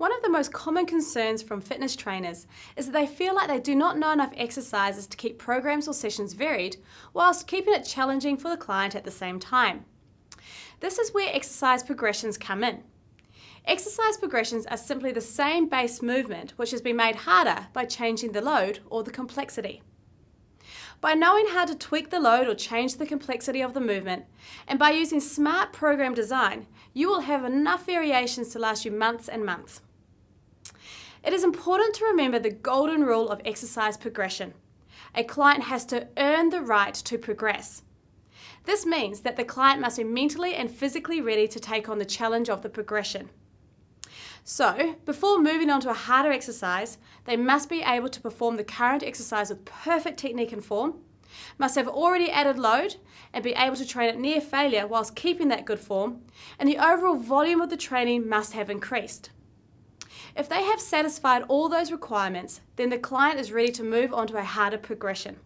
One of the most common concerns from fitness trainers is that they feel like they do not know enough exercises to keep programs or sessions varied, whilst keeping it challenging for the client at the same time. This is where exercise progressions come in. Exercise progressions are simply the same base movement which has been made harder by changing the load or the complexity. By knowing how to tweak the load or change the complexity of the movement, and by using smart program design, you will have enough variations to last you months and months. It is important to remember the golden rule of exercise progression. A client has to earn the right to progress. This means that the client must be mentally and physically ready to take on the challenge of the progression. So, before moving on to a harder exercise, they must be able to perform the current exercise with perfect technique and form, must have already added load and be able to train at near failure whilst keeping that good form, and the overall volume of the training must have increased. If they have satisfied all those requirements, then the client is ready to move on to a harder progression.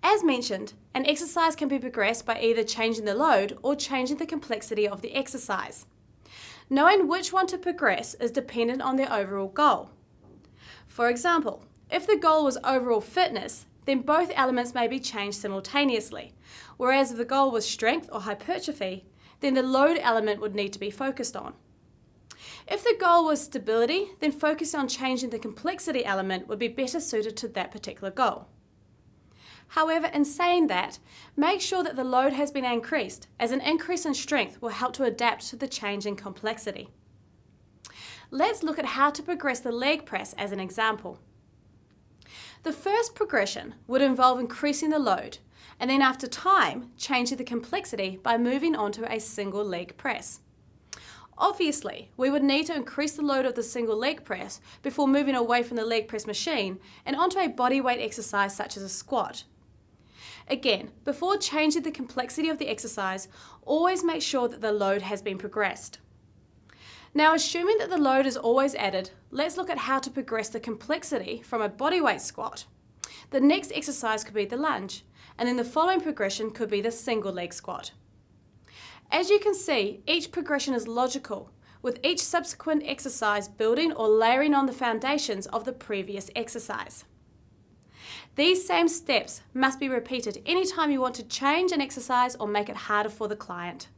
As mentioned, an exercise can be progressed by either changing the load or changing the complexity of the exercise. Knowing which one to progress is dependent on their overall goal. For example, if the goal was overall fitness, then both elements may be changed simultaneously, whereas if the goal was strength or hypertrophy, then the load element would need to be focused on. If the goal was stability, then focusing on changing the complexity element would be better suited to that particular goal. However, in saying that, make sure that the load has been increased, as an increase in strength will help to adapt to the change in complexity. Let's look at how to progress the leg press as an example. The first progression would involve increasing the load, and then after time, changing the complexity by moving on to a single leg press. Obviously, we would need to increase the load of the single leg press before moving away from the leg press machine and onto a body weight exercise such as a squat. Again, before changing the complexity of the exercise, always make sure that the load has been progressed. Now, assuming that the load is always added, let's look at how to progress the complexity from a bodyweight squat. The next exercise could be the lunge, and then the following progression could be the single leg squat. As you can see, each progression is logical, with each subsequent exercise building or layering on the foundations of the previous exercise. These same steps must be repeated anytime you want to change an exercise or make it harder for the client.